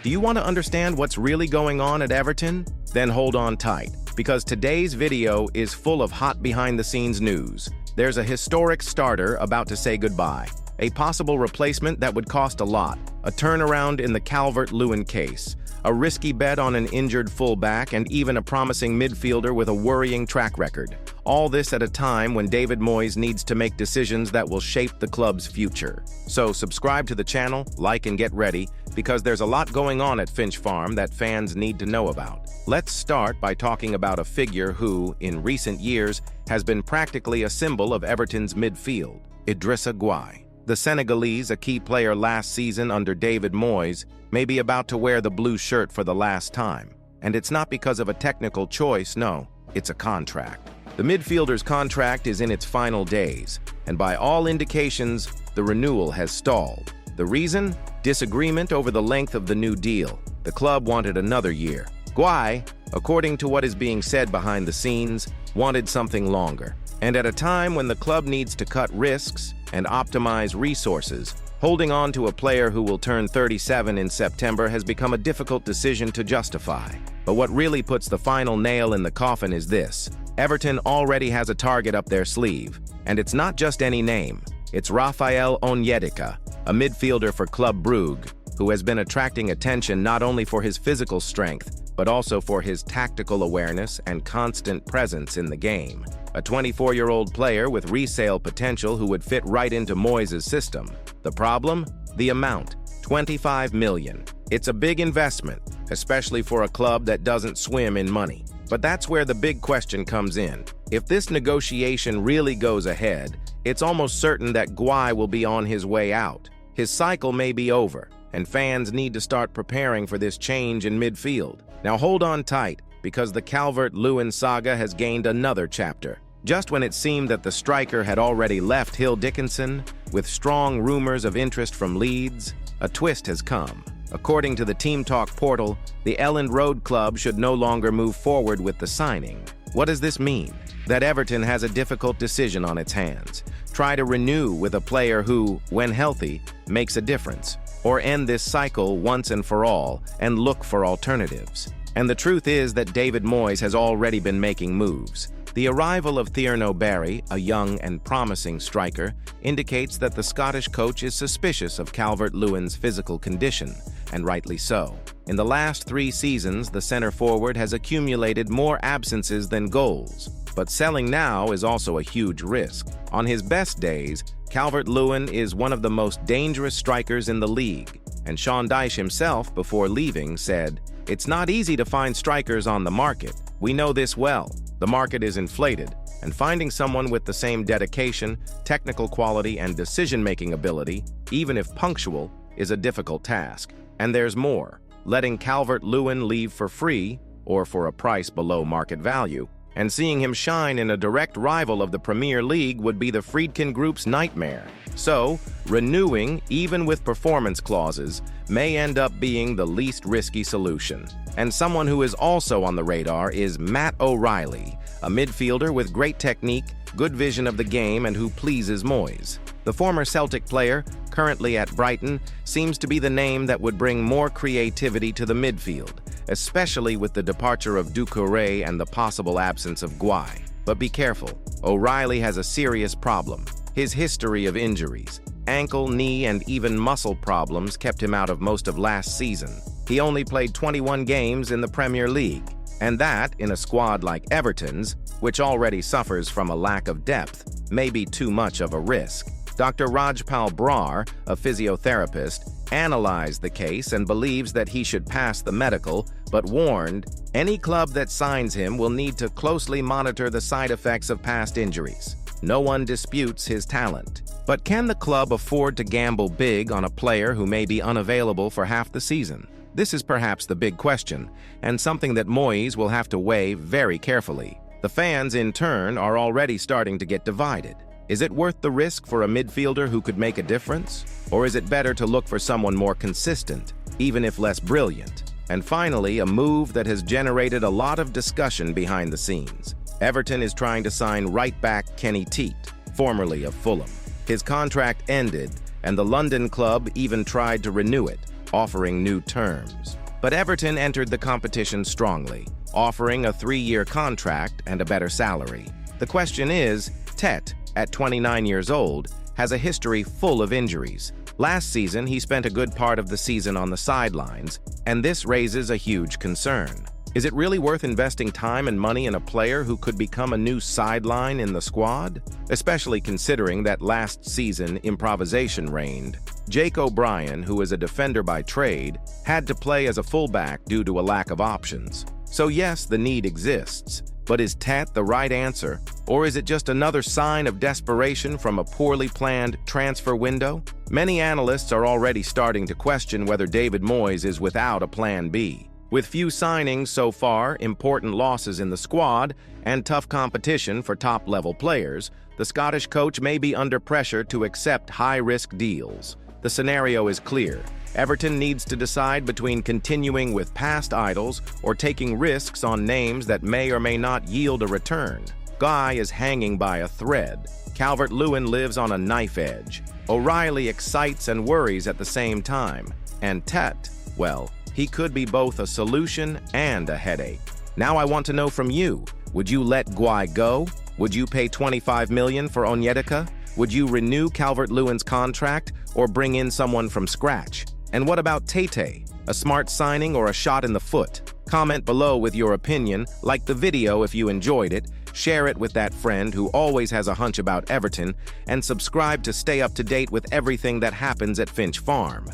Do you want to understand what's really going on at Everton? Then hold on tight, because today's video is full of hot behind-the-scenes news. There's a historic starter about to say goodbye, a possible replacement that would cost a lot, a turnaround in the Calvert-Lewin case, a risky bet on an injured fullback, and even a promising midfielder with a worrying track record. All this at a time when David Moyes needs to make decisions that will shape the club's future. So subscribe to the channel, like, and get ready, because there's a lot going on at Finch Farm that fans need to know about. Let's start by talking about a figure who, in recent years, has been practically a symbol of Everton's midfield, Idrissa Gueye. The Senegalese, a key player last season under David Moyes, may be about to wear the blue shirt for the last time. And it's not because of a technical choice, no, it's a contract. The midfielder's contract is in its final days, and by all indications, the renewal has stalled. The reason? Disagreement over the length of the new deal. The club wanted another year. Gueye, according to what is being said behind the scenes, wanted something longer. And at a time when the club needs to cut risks and optimize resources, holding on to a player who will turn 37 in September has become a difficult decision to justify. But what really puts the final nail in the coffin is this. Everton already has a target up their sleeve, and it's not just any name. It's Raphael Onyedika, a midfielder for Club Brugge, who has been attracting attention not only for his physical strength, but also for his tactical awareness and constant presence in the game. A 24-year-old player with resale potential who would fit right into Moyes' system. The problem? The amount, $25 million. It's a big investment, especially for a club that doesn't swim in money. But that's where the big question comes in. If this negotiation really goes ahead, it's almost certain that Gueye will be on his way out. His cycle may be over, and fans need to start preparing for this change in midfield. Now hold on tight, because the Calvert-Lewin saga has gained another chapter. Just when it seemed that the striker had already left Hill Dickinson, with strong rumors of interest from Leeds, a twist has come. According to the Team Talk portal, the Elland Road club should no longer move forward with the signing. What does this mean? That Everton has a difficult decision on its hands. Try to renew with a player who, when healthy, makes a difference, or end this cycle once and for all and look for alternatives. And the truth is that David Moyes has already been making moves. The arrival of Thierno Barry, a young and promising striker, indicates that the Scottish coach is suspicious of Calvert-Lewin's physical condition, and rightly so. In the last 3 seasons, the center forward has accumulated more absences than goals. But selling now is also a huge risk. On his best days, Calvert-Lewin is one of the most dangerous strikers in the league. And Sean Dyche himself, before leaving, said, "It's not easy to find strikers on the market. We know this well. The market is inflated, and finding someone with the same dedication, technical quality, and decision-making ability, even if punctual, is a difficult task. And there's more. Letting Calvert-Lewin leave for free, or for a price below market value, and seeing him shine in a direct rival of the Premier League would be the Friedkin Group's nightmare. So, renewing, even with performance clauses, may end up being the least risky solution. And someone who is also on the radar is Matt O'Reilly, a midfielder with great technique, good vision of the game, and who pleases Moyes. The former Celtic player, currently at Brighton, seems to be the name that would bring more creativity to the midfield, especially with the departure of Doucouré and the possible absence of Gueye. But be careful, O'Reilly has a serious problem. His history of injuries, ankle, knee, and even muscle problems kept him out of most of last season. He only played 21 games in the Premier League, and that, in a squad like Everton's, which already suffers from a lack of depth, may be too much of a risk. Dr. Rajpal Brar, a physiotherapist, analyzed the case and believes that he should pass the medical, but warned, any club that signs him will need to closely monitor the side effects of past injuries. No one disputes his talent. But can the club afford to gamble big on a player who may be unavailable for half the season? This is perhaps the big question, and something that Moyes will have to weigh very carefully. The fans, in turn, are already starting to get divided. Is it worth the risk for a midfielder who could make a difference? Or is it better to look for someone more consistent, even if less brilliant? And finally, a move that has generated a lot of discussion behind the scenes. Everton is trying to sign right-back Kenny Teat, formerly of Fulham. His contract ended, and the London club even tried to renew it. offering new terms. But Everton entered the competition strongly, offering a 3-year contract and a better salary. The question is, Tet, at 29 years old, has a history full of injuries. Last season, he spent a good part of the season on the sidelines, and this raises a huge concern. Is it really worth investing time and money in a player who could become a new sideline in the squad? Especially considering that last season improvisation reigned. Jake O'Brien, who is a defender by trade, had to play as a fullback due to a lack of options. So yes, the need exists. But is Tet the right answer, or is it just another sign of desperation from a poorly planned transfer window? Many analysts are already starting to question whether David Moyes is without a plan B. With few signings so far, important losses in the squad, and tough competition for top-level players, the Scottish coach may be under pressure to accept high-risk deals. The scenario is clear. Everton needs to decide between continuing with past idols or taking risks on names that may or may not yield a return. Guy is hanging by a thread. Calvert-Lewin lives on a knife edge. O'Reilly excites and worries at the same time. And Tet, well, he could be both a solution and a headache. Now I want to know from you, would you let Guy go? Would you pay $25 million for Onyedika? Would you renew Calvert-Lewin's contract or bring in someone from scratch? And what about Tete? A smart signing or a shot in the foot? Comment below with your opinion, like the video if you enjoyed it, share it with that friend who always has a hunch about Everton, and subscribe to stay up to date with everything that happens at Finch Farm.